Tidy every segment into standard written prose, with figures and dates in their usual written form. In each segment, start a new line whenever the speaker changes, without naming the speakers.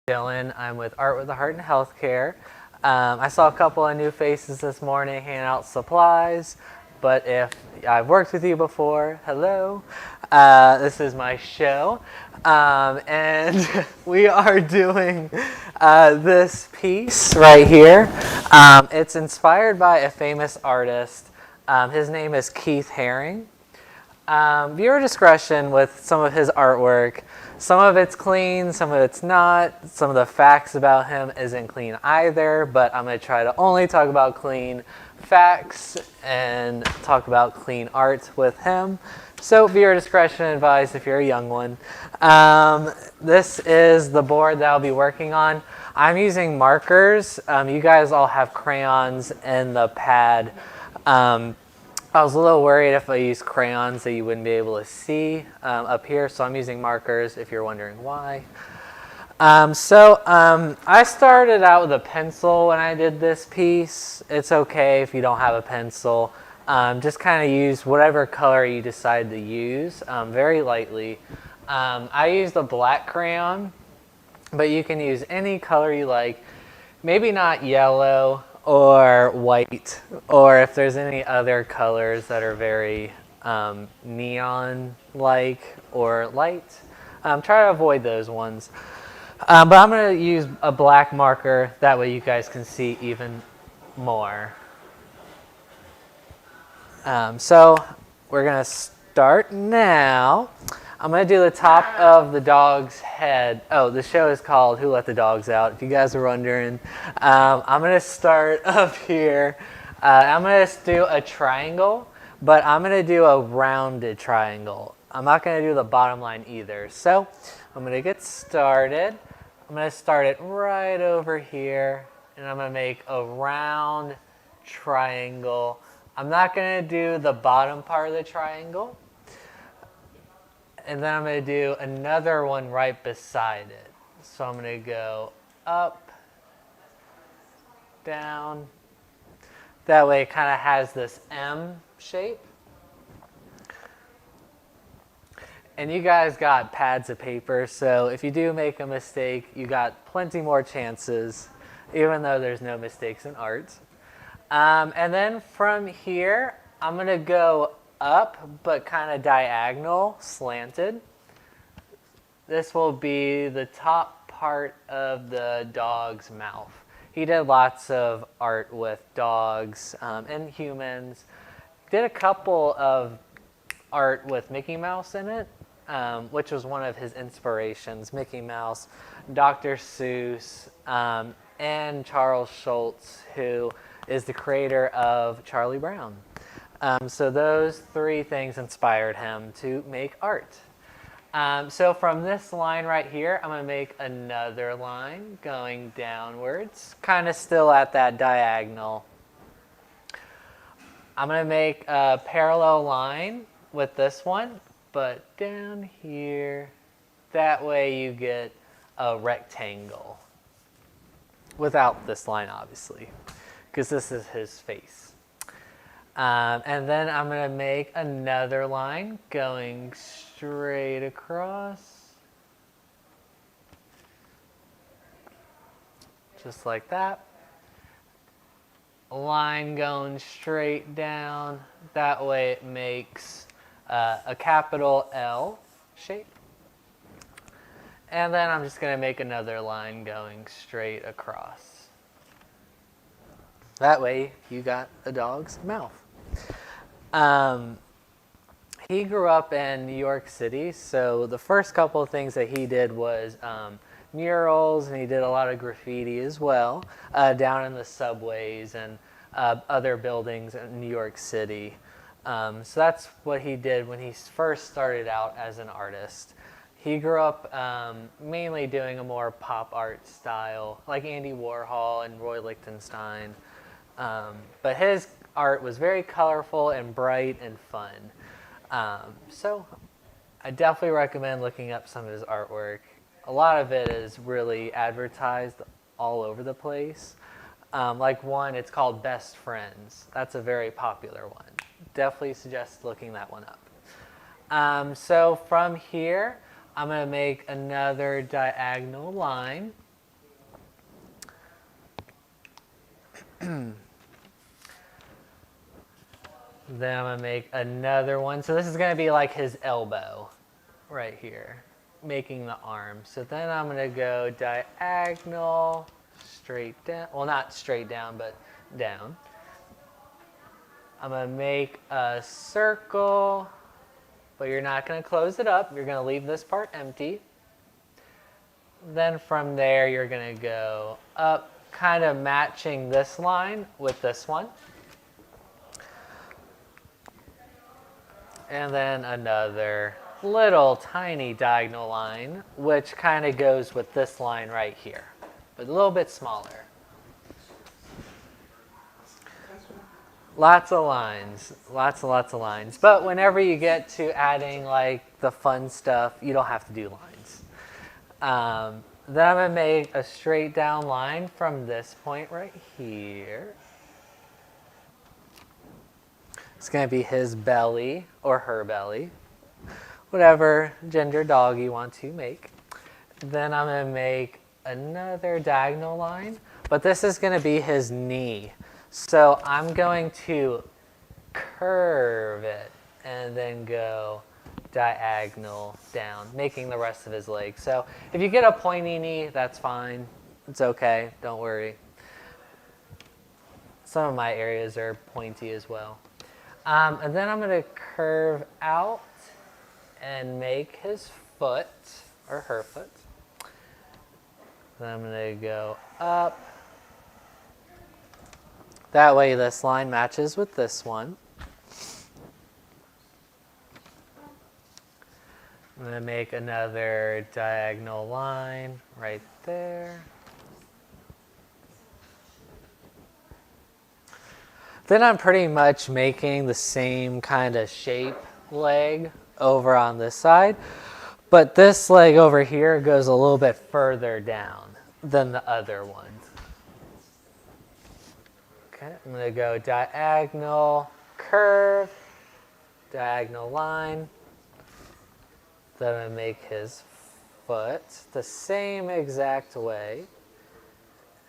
Dylan. I'm with Art with a Heart in Healthcare. I saw a couple of new faces this morning handing out supplies, but if I've worked with you before, hello. This is my show, and we are doing this piece right here. It's inspired by a famous artist. His name is Keith Haring. Viewer discretion with some of his artwork. Some of it's clean, some of it's not. Some of the facts about him isn't clean either, but I'm going to try to only talk about clean facts and talk about clean art with him. So viewer discretion advised if you're a young one. This is the board that I'll be working on. I'm using markers. You guys all have crayons in the pad. I was a little worried if I used crayons that you wouldn't be able to see up here, so I'm using markers if you're wondering why. I started out with a pencil when I did this piece. It's okay if you don't have a pencil. Just kind of use whatever color you decide to use, very lightly. I used a black crayon, but you can use any color you like. Maybe not yellow or white, or if there's any other colors that are very neon-like or light, try to avoid those ones. But I'm going to use a black marker, that way you guys can see even more. So we're going to start now. I'm going to do the top of the dog's head. Oh, the show is called Who Let the Dogs Out, if you guys are wondering. I'm going to start up here. I'm going to do a triangle, but I'm going to do a rounded triangle. I'm not going to do the bottom line either. So I'm going to get started. I'm going to start it right over here, and I'm going to make a round triangle. I'm not going to do the bottom part of the triangle. And then I'm going to do another one right beside it. So I'm going to go up, down. That way it kind of has this M shape. And you guys got pads of paper, so if you do make a mistake, you got plenty more chances, even though there's no mistakes in art. And then from here, I'm going to go up, but kind of diagonal, slanted. This will be the top part of the dog's mouth. He did lots of art with dogs and humans. Did a couple of art with Mickey Mouse in it, which was one of his inspirations. Mickey Mouse, Dr. Seuss, and Charles Schulz, who is the creator of Charlie Brown. So those three things inspired him to make art. So from this line right here, I'm going to make another line going downwards, kind of still at that diagonal. I'm going to make a parallel line with this one, but down here. That way you get a rectangle. Without this line, obviously, because this is his face. And then I'm going to make another line going straight across. Just like that. A line going straight down. That way it makes a capital L shape. And then I'm just going to make another line going straight across. That way you got a dog's mouth. He grew up in New York City, so the first couple of things that he did was murals, and he did a lot of graffiti as well, down in the subways and other buildings in New York City. So that's what he did when he first started out as an artist. He grew up mainly doing a more pop art style, like Andy Warhol and Roy Lichtenstein. But his art was very colorful and bright and fun. So I definitely recommend looking up some of his artwork. A lot of it is really advertised all over the place. Like one, it's called Best Friends. That's a very popular one. Definitely suggest looking that one up. So from here, I'm going to make another diagonal line. Then I'm going to make another one. So this is going to be like his elbow right here, making the arm. So then I'm going to go diagonal, straight down. Well, not straight down, but down. I'm going to make a circle, but you're not going to close it up. You're going to leave this part empty. Then from there, you're going to go up, kind of matching this line with this one. And then another little tiny diagonal line, which kind of goes with this line right here, but a little bit smaller. Lots of lines, lots of lines. But whenever you get to adding like the fun stuff, you don't have to do lines. Then I'm going to make a straight down line from this point right here. It's going to be his belly or her belly, whatever gender dog you want to make. Then I'm going to make another diagonal line, but this is going to be his knee. So I'm going to curve it and then go diagonal down, making the rest of his leg. So if you get a pointy knee, that's fine. It's okay. Don't worry. Some of my areas are pointy as well. And then I'm going to curve out and make his foot, or her foot. Then I'm going to go up. That way this line matches with this one. I'm going to make another diagonal line right there. Then I'm pretty much making the same kind of shape leg over on this side. But this leg over here goes a little bit further down than the other one. Okay, I'm going to go diagonal, curve, diagonal line. Then I make his foot the same exact way.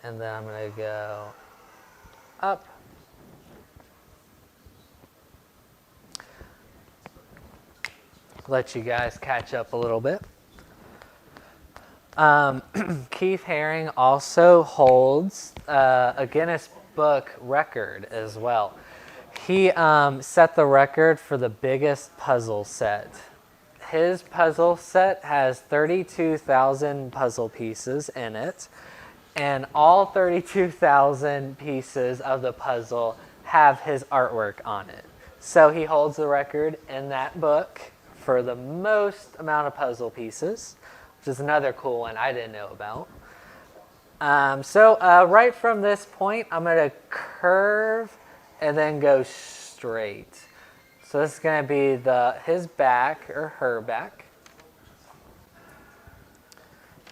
And then I'm going to go up. Let you guys catch up a little bit. Keith Haring also holds a Guinness Book record as well. He set the record for the biggest puzzle set. His puzzle set has 32,000 puzzle pieces in it, and all 32,000 pieces of the puzzle have his artwork on it. So he holds the record in that book for the most amount of puzzle pieces, which is another cool one I didn't know about. So right from this point, I'm going to curve and then go straight. So this is going to be his back or her back.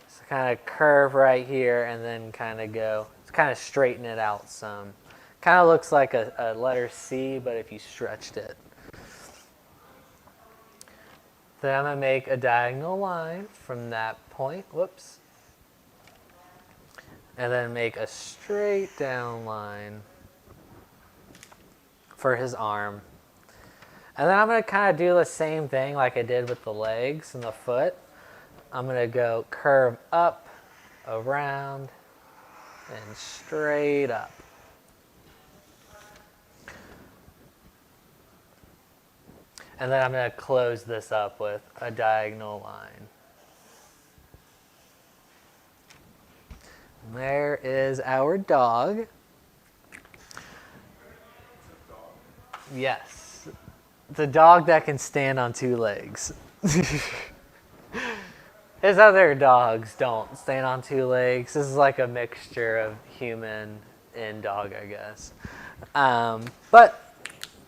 So kind of curve right here and then kind of straighten it out some. Kind of looks like a letter C, but if you stretched it. Then I'm going to make a diagonal line from that point. Whoops. And then make a straight down line for his arm. And then I'm going to kind of do the same thing like I did with the legs and the foot. I'm going to go curve up, around, and straight up. And then I'm going to close this up with a diagonal line. And there is our dog. Yes. It's a dog that can stand on two legs. His other dogs don't stand on two legs. This is like a mixture of human and dog, I guess. But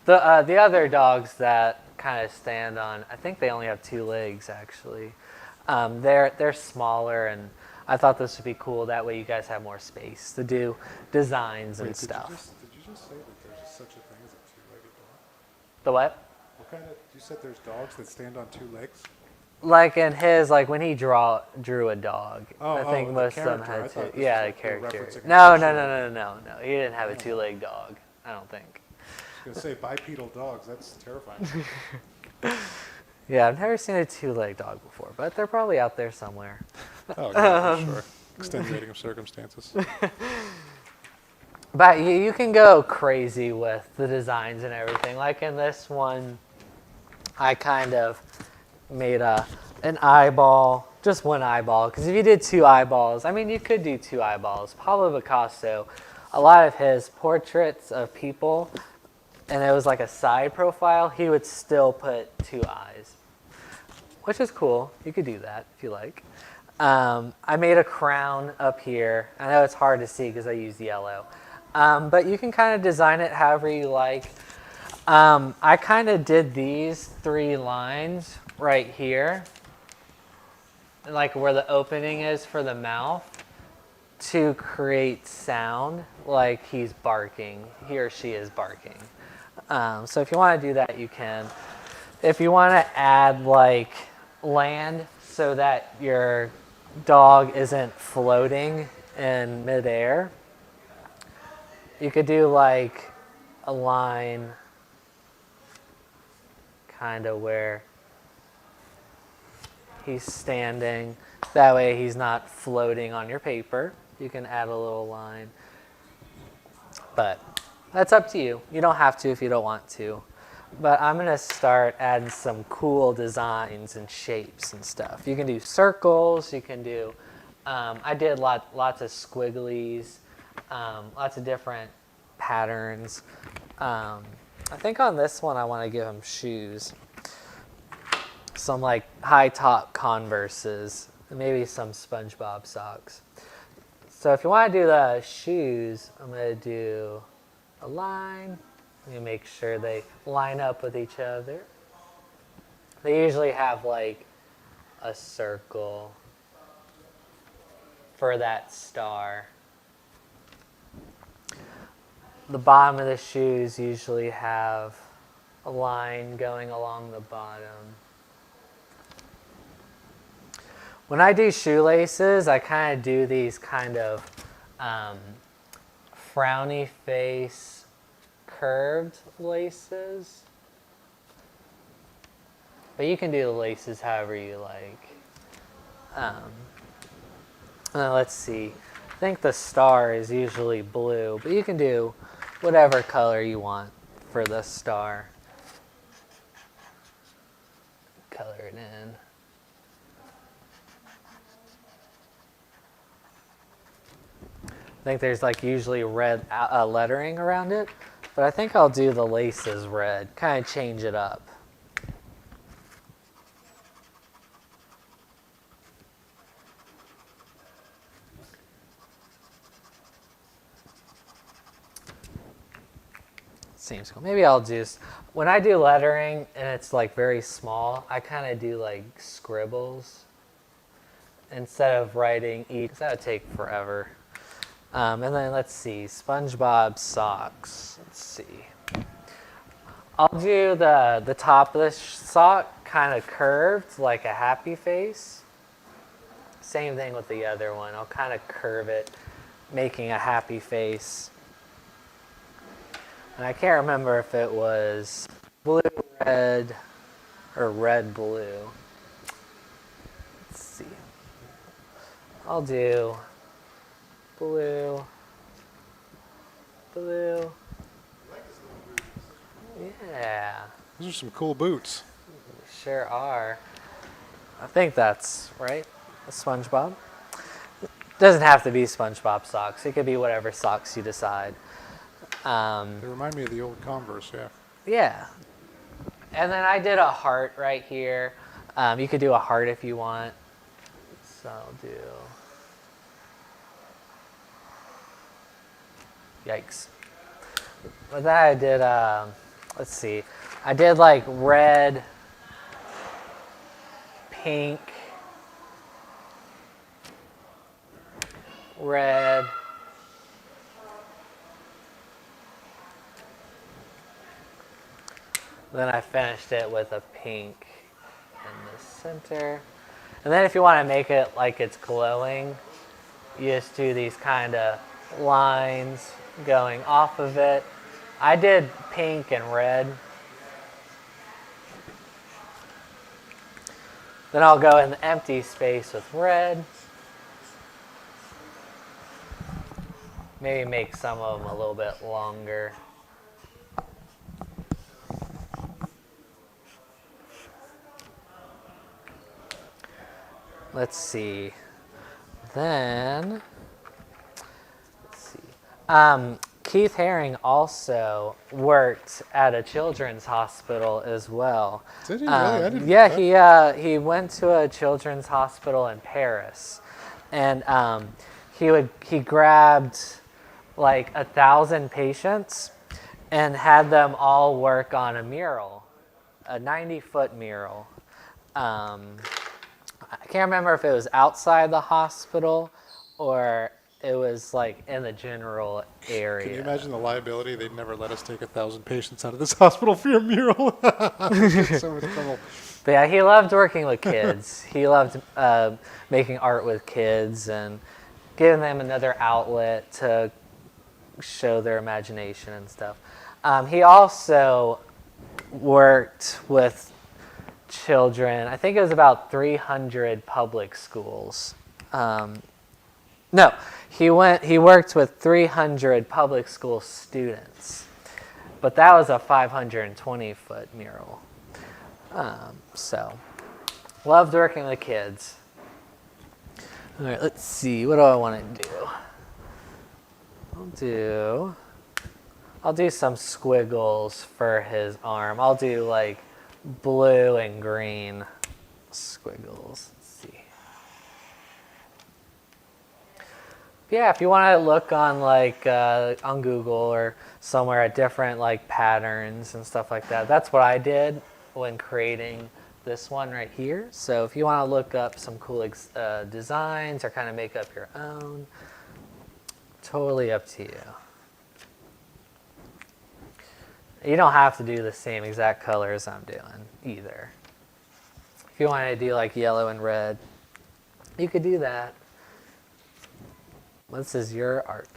the other dogs that kind of stand on, I think they only have two legs actually. They're smaller, and I thought this would be cool. That way you guys have more space to do designs and stuff.
Did you just say that there's such a thing as a two-legged dog?
The what?
You said there's dogs that stand on two legs?
Like in his, like when he drew a dog, I
Oh,
think
the
most of them
character. I
had
thought
two.
this
Yeah,
was
the
like they were
character.
referencing an
No, no,
actual-
no, no, no, no. He didn't have a
Oh.
two-legged dog. I don't think.
I was gonna say bipedal dogs. That's terrifying.
Yeah, I've never seen a two-legged dog before, but they're probably out there somewhere.
Oh, yeah, for sure. Extenuating of circumstances.
But you can go crazy with the designs and everything. Like in this one, I kind of made an eyeball, just one eyeball. Because if you did two eyeballs, I mean, you could do two eyeballs. Pablo Picasso, a lot of his portraits of people, and it was like a side profile, he would still put two eyes, which is cool. You could do that if you like. I made a crown up here. I know it's hard to see because I use yellow. But you can kind of design it however you like. I kind of did these three lines right here, like where the opening is for the mouth, to create sound like he's barking, he or she is barking. So if you want to do that, you can. If you want to add like land so that your dog isn't floating in midair, you could do like a line kind of where he's standing. That way he's not floating on your paper. You can add a little line. But that's up to you. You don't have to if you don't want to. But I'm going to start adding some cool designs and shapes and stuff. You can do circles. You can do, I did lots of squigglies, lots of different patterns. I think on this one I want to give him shoes. Some like high top Converses, and maybe some SpongeBob socks. So if you want to do the shoes, I'm going to do a line. You make sure they line up with each other. They usually have like a circle for that star. The bottom of the shoes usually have a line going along the bottom. When I do shoelaces, I kind of do these kind of frowny face curved laces. But you can do the laces however you like. Let's see. I think the star is usually blue, but you can do whatever color you want for the star. Color it in. I think there's like usually red lettering around it, but I think I'll do the laces red, kind of change it up. Seems cool. Maybe I'll just, when I do lettering and it's like very small, I kind of do like scribbles instead of writing each, because that would take forever. And then let's see, SpongeBob socks. Let's see. I'll do the top of the sock kind of curved like a happy face. Same thing with the other one. I'll kind of curve it, making a happy face. And I can't remember if it was blue, red, or red, blue. Let's see. I'll do blue, blue. Yeah.
Those are some cool boots.
Sure are. I think that's right. A SpongeBob. Doesn't have to be SpongeBob socks. It could be whatever socks you decide.
They remind me of the old Converse, yeah.
Yeah. And then I did a heart right here. You could do a heart if you want. So I'll do. Yikes. But then I did, let's see. I did like red, pink, red, then I finished it with a pink in the center. And then if you want to make it like it's glowing, you just do these kind of lines going off of it. I did pink and red. Then I'll go in the empty space with red. Maybe make some of them a little bit longer. Let's see. Then, let's see. Keith Haring also worked at a children's hospital as well.
Did he really? I didn't know
Yeah, he went to a children's hospital in Paris, and he grabbed like 1,000 patients and had them all work on a mural, a 90-foot mural. I can't remember if it was outside the hospital or it was like in the general area.
Can you imagine the liability? They'd never let us take 1,000 patients out of this hospital for your mural. So much trouble.
But yeah, he loved working with kids. He loved making art with kids and giving them another outlet to show their imagination and stuff. He also worked with children. I think it was about 300 public schools. No, he worked with 300 public school students, but that was a 520-foot mural. So, loved working with kids. All right, let's see. What do I want to do? I'll do some squiggles for his arm. I'll do like blue and green squiggles. Let's see. Yeah, if you want to look on like on Google or somewhere at different like patterns and stuff like that, that's what I did when creating this one right here. So if you want to look up some cool designs or kind of make up your own, totally up to you. You don't have to do the same exact colors I'm doing either. If you wanted to do like yellow and red, you could do that. This is your art.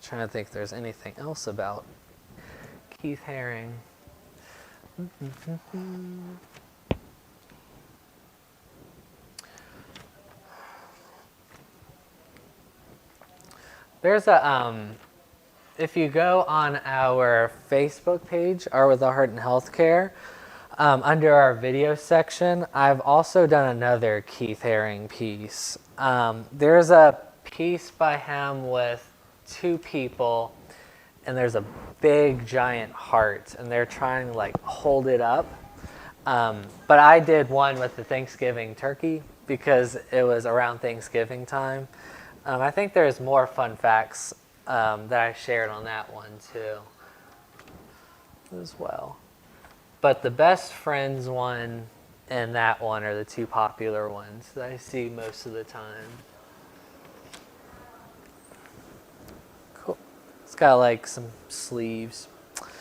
Trying to think if there's anything else about Keith Haring. There's a, if you go on our Facebook page, Art with a Heart and Healthcare, under our video section, I've also done another Keith Haring piece. There's a piece by him with two people, and there's a big giant heart, and they're trying to like hold it up. But I did one with the Thanksgiving turkey because it was around Thanksgiving time. I think there's more fun facts that I shared on that one too as well. But the best friends one and that one are the two popular ones that I see most of the time. Cool. It's got like some sleeves. Let's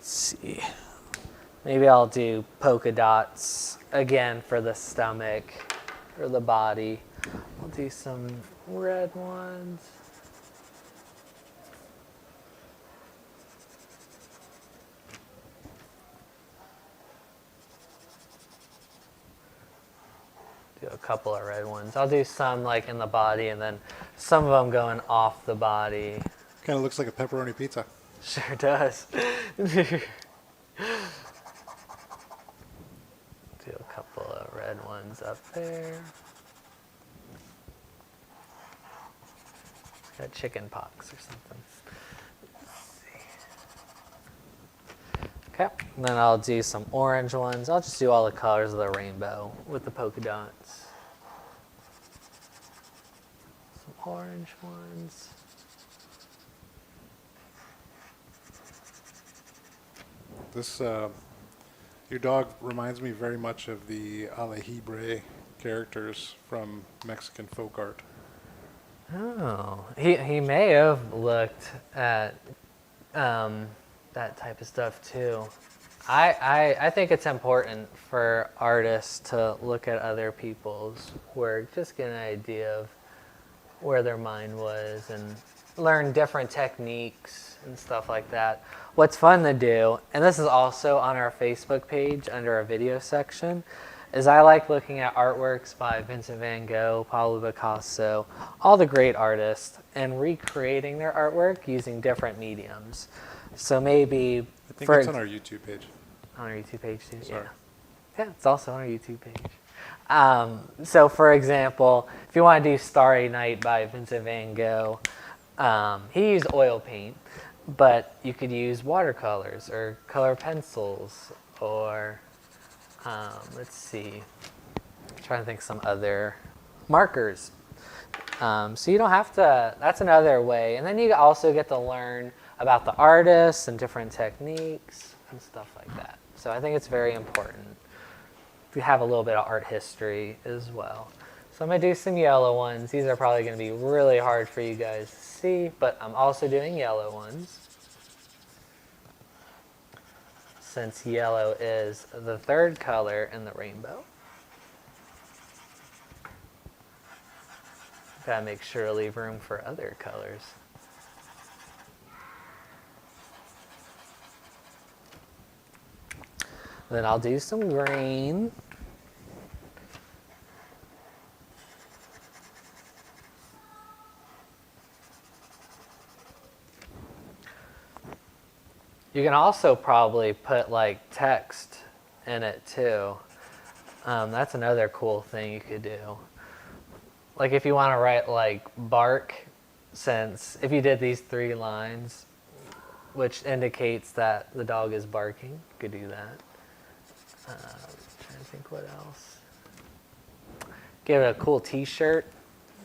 see. Maybe I'll do polka dots again for the stomach or the body. I'll do some red ones. Do a couple of red ones. I'll do some like in the body and then some of them going off the body.
Kind of looks like a pepperoni pizza.
Sure does. Do a couple of red ones up there. Got chicken pox or something. Let's see. Okay, and then I'll do some orange ones. I'll just do all the colors of the rainbow with the polka dots. Some orange ones.
This, your dog reminds me very much of the Alejibre characters from Mexican folk art.
Oh, he may have looked at that type of stuff too. I think it's important for artists to look at other people's work, just get an idea of where their mind was and learn different techniques and stuff like that. What's fun to do, and this is also on our Facebook page under our video section, is I like looking at artworks by Vincent van Gogh, Pablo Picasso, all the great artists, and recreating their artwork using different mediums. So maybe
I think it's on our YouTube page.
On our YouTube page too?
Sorry.
Yeah, it's also on our YouTube page. So for example, if you want to do Starry Night by Vincent van Gogh, he used oil paint, but you could use watercolors or color pencils or, let's see, I'm trying to think some other markers. So you don't have to, that's another way. And then you also get to learn about the artists and different techniques and stuff like that. So I think it's very important to have a little bit of art history as well. So I'm going to do some yellow ones. These are probably going to be really hard for you guys to see, but I'm also doing yellow ones, since yellow is the third color in the rainbow. Gotta make sure to leave room for other colors. Then I'll do some green. You can also probably put like text in it too. That's another cool thing you could do. Like if you want to write like bark, since if you did these 3 lines, which indicates that the dog is barking, you could do that. Trying to think what else. Give it a cool t-shirt.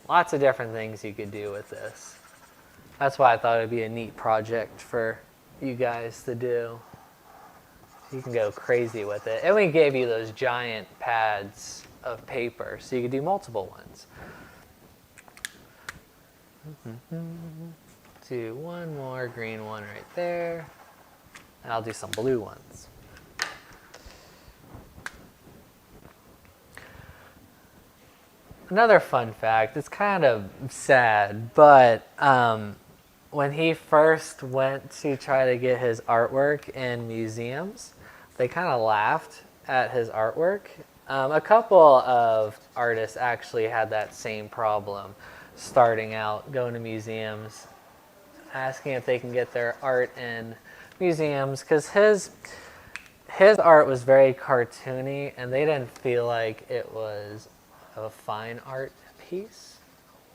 Lots of different things you could do with this. That's why I thought it would be a neat project for you guys to do. You can go crazy with it. And we gave you those giant pads of paper, so you could do multiple ones. Do one more green one right there. And I'll do some blue ones. Another fun fact, it's kind of sad, but when he first went to try to get his artwork in museums, they kind of laughed at his artwork. A couple of artists actually had that same problem, starting out, going to museums, asking if they can get their art in museums, because his art was very cartoony, and they didn't feel like it was a fine art piece,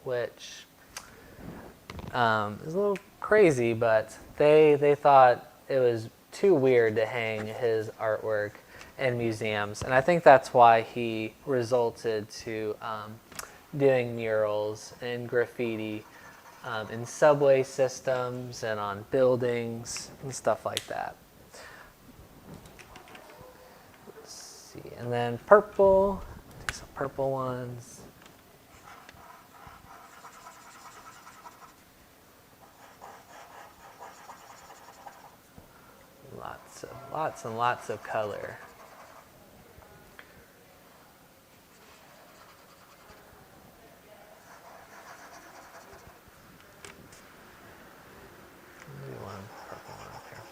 which is a little crazy, but they thought it was too weird to hang his artwork in museums, and I think that's why he resorted to doing murals and graffiti in subway systems and on buildings and stuff like that. Let's see, and then purple. Some purple ones. Lots and lots of color. Maybe one purple one up here.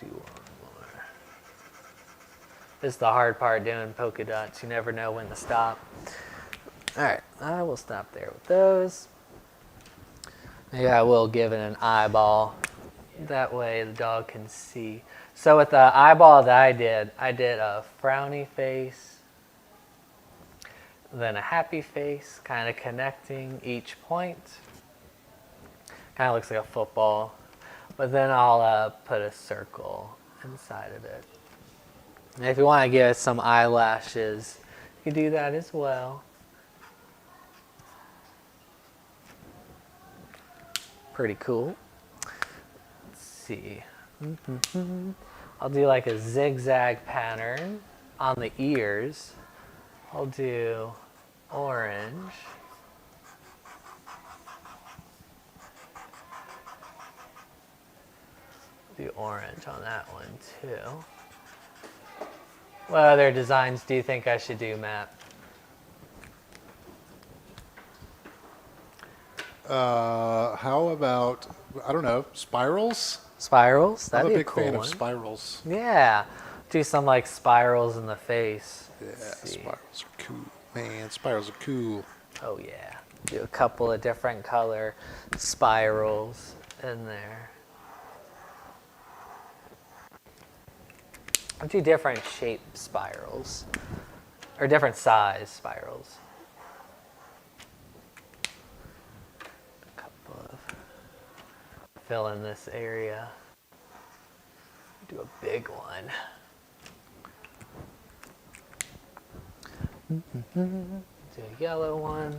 Do one more. This is the hard part doing polka dots. You never know when to stop. All right, I will stop there with those. Maybe I will give it an eyeball. That way the dog can see. So with the eyeball that I did a frowny face, then a happy face, kind of connecting each point. Kind of looks like a football. But then I'll put a circle inside of it. And if you want to give it some eyelashes, you can do that as well. Pretty cool. Let's see. I'll do like a zigzag pattern on the ears. I'll do orange. Do orange on that one too. What other designs do you think I should do, Matt?
How about, I don't know, spirals?
Spirals?
I'm
That'd
a
be a
big
cool
fan
one.
of spirals.
Yeah. Do some like spirals in the face.
Yeah,
Let's see.
spirals are cool. Man, spirals are cool.
Oh yeah. Do a couple of different color spirals in there. I'll do different shape spirals. Or different size spirals. A couple of fill in this area. Do a big one. Do a yellow one.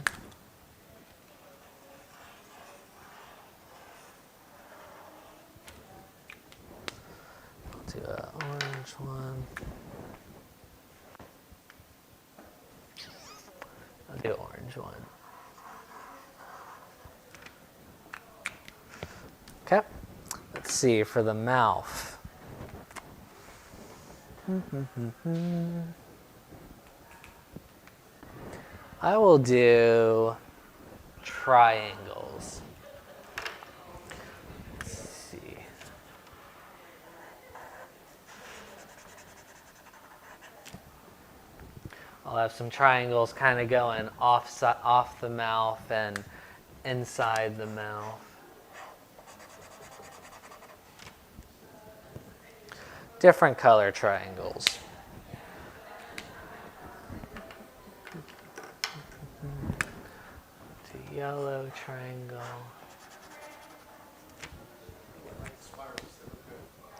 Do an orange one. I'll do an orange one. Okay. Let's see for the mouth. I will do triangles. Let's see. I'll have some triangles kind of going off the mouth and inside the mouth. Different color triangles. To yellow triangle.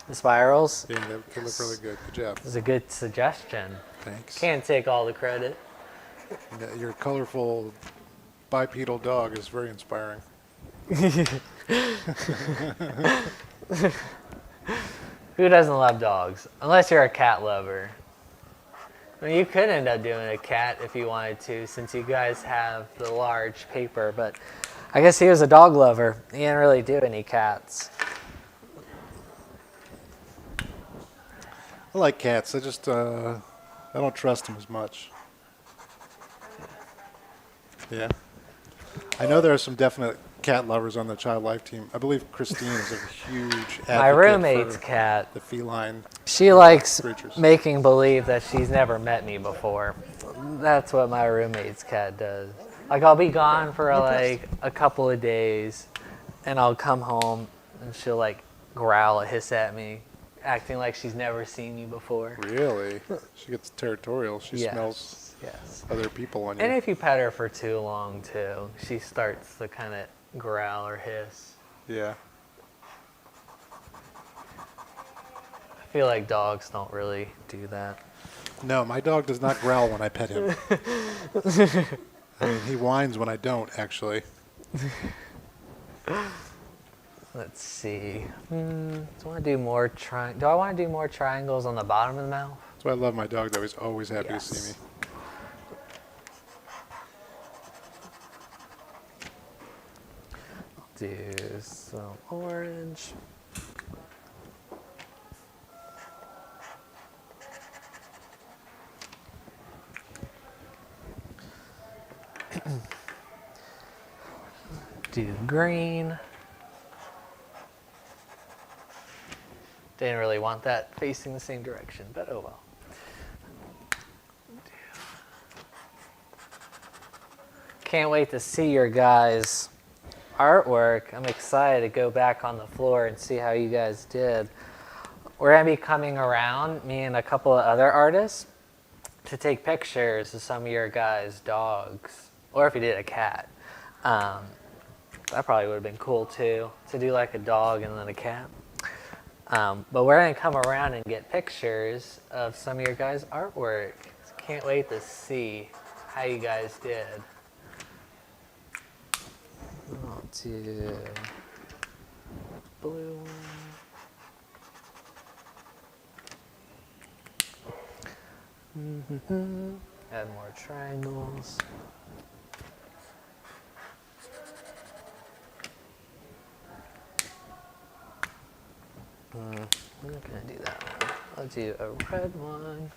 The spirals?
Yeah, they look really good. Good job.
Is a good suggestion.
Thanks.
Can't take all the credit.
Yeah, your colorful bipedal dog is very inspiring.
Who doesn't love dogs? Unless you're a cat lover. I mean, you could end up doing a cat if you wanted to, since you guys have the large paper, but I guess he was a dog lover. He didn't really do any cats.
I like cats. I just, I don't trust them as much. Yeah. I know there are some definite cat lovers on the Child Life team. I believe Christine is a huge advocate
My roommate's
for
cat,
the feline.
she likes
creatures.
making believe that she's never met me before. That's what my roommate's cat does. Like, I'll be gone for like a couple of days, and I'll come home, and she'll like growl or hiss at me, acting like she's never seen me before.
Really? She gets territorial. She smells
Yes.
other people on you.
And if you pet her for too long, too, she starts to kind of growl or hiss.
Yeah.
I feel like dogs don't really do that.
No, my dog does not growl when I pet him. I mean, he whines when I don't, actually.
Let's see. Do I want to do more do I want to do more triangles on the bottom of the mouth?
That's why I love my dog, though. He's always happy to see me.
Do some orange. Do green. Didn't really want that facing the same direction, but oh well. Can't wait to see your guys' artwork. I'm excited to go back on the floor and see how you guys did. We're going to be coming around, me and a couple of other artists, to take pictures of some of your guys' dogs. Or if you did a cat. That probably would have been cool too, to do like a dog and then a cat. But we're going to come around and get pictures of some of your guys' artwork. Can't wait to see how you guys did. I'll do blue one. Add more triangles. I'm not gonna do that one. I'll do a red one.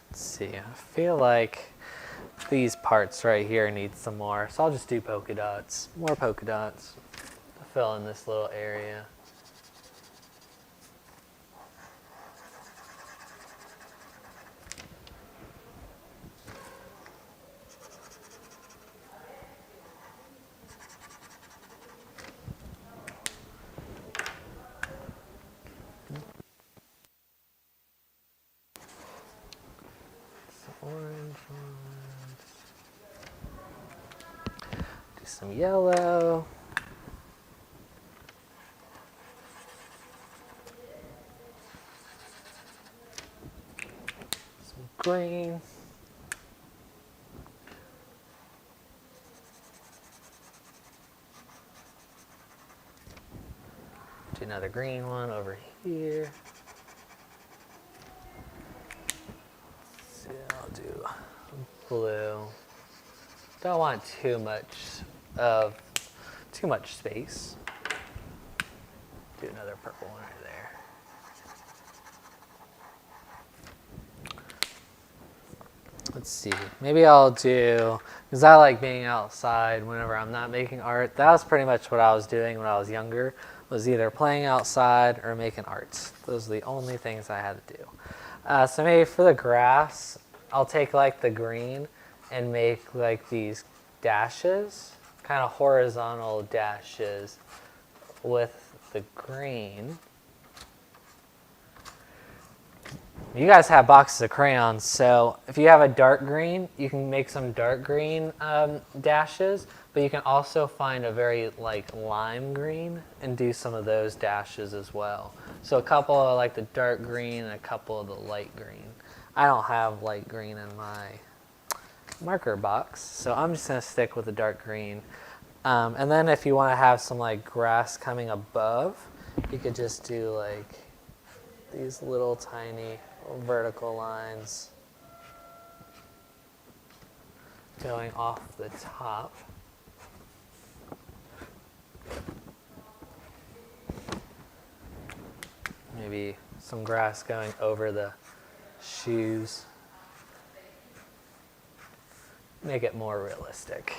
Let's see, I feel like these parts right here need some more, so I'll just do polka dots. More polka dots to fill in this little area. Orange ones. Do some yellow. Some green. Do another green one over here. I'll do blue. Don't want too much space. Do another purple one right there. Let's see. Maybe I'll do, because I like being outside whenever I'm not making art. That was pretty much what I was doing when I was younger. Was either playing outside or making art. Those are the only things I had to do. So maybe for the grass, I'll take like the green and make like these dashes, kind of horizontal dashes with the green. You guys have boxes of crayons, so if you have a dark green, you can make some dark green dashes, but you can also find a very like lime green and do some of those dashes as well. So a couple of like the dark green and a couple of the light green. I don't have light green in my marker box, so I'm just gonna stick with the dark green. And then if you want to have some like grass coming above, you could just do like these little tiny vertical lines going off the top. Maybe some grass going over the shoes. Make it more realistic.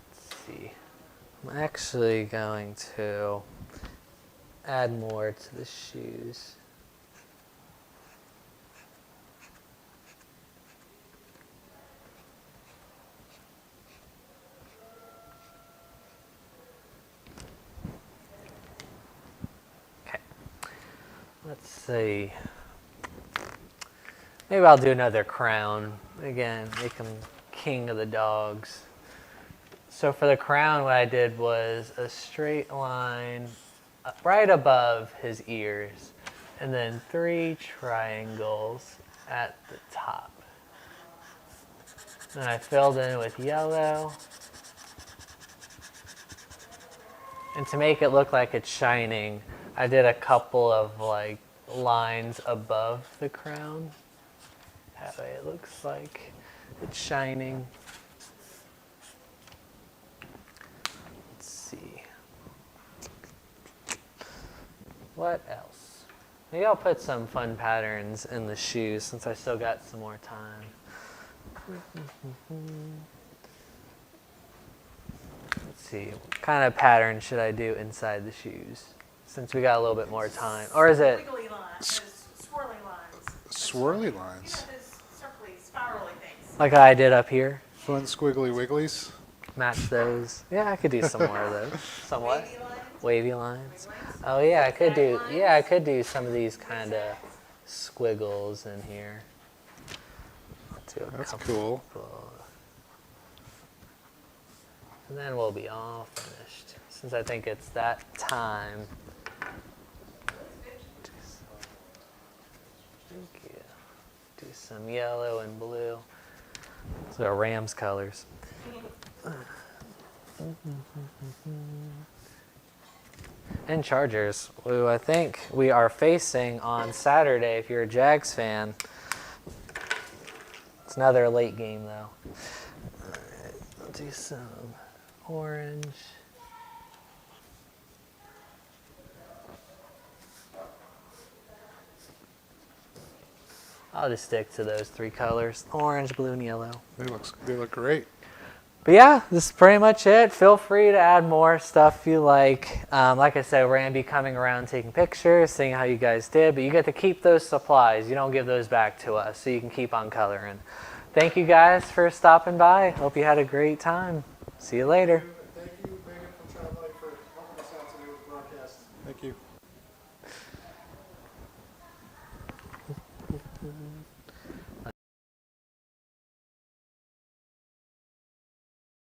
Let's see. I'm actually going to add more to the shoes. Okay. Let's see. Maybe I'll do another crown. Again, make him king of the dogs. So for the crown, what I did was a straight line right above his ears, and then 3 triangles at the top. And I filled in with yellow. And to make it look like it's shining, I did a couple of like lines above the crown. That way it looks like it's shining. Let's see. What else? Maybe I'll put some fun patterns in the shoes since I still got some more time. Let's see, what kind of pattern should I do inside the shoes since we got a little bit more time? Or is it?
Wiggly lines, swirly lines.
Swirly lines.
Yeah, those circly, spirally things.
Like I did up here?
Fun squiggly wigglies.
Match those. Yeah, I could do some more of those. Somewhat.
Wavy lines.
Wavy lines. Oh yeah, I could do. Yeah, I could do some of these kind of squiggles in here. I'll do a
That's
couple.
cool.
And then we'll be all finished. Since I think it's that time. Thank you. Do some yellow and blue. Those are Rams colors. And Chargers, who I think we are facing on Saturday if you're a Jags fan. It's another late game, though. All right, let's do some orange. I'll just stick to those three colors, orange, blue, and yellow.
They look great.
But yeah, this is pretty much it. Feel free to add more stuff if you like. Like I said, we're going to be coming around taking pictures, seeing how you guys did. But you get to keep those supplies. You don't give those back to us, so you can keep on coloring. Thank you guys for stopping by. Hope you had a great time. See you later.
Thank you, Megan from Childlife, for helping us out today with the broadcast. Thank you.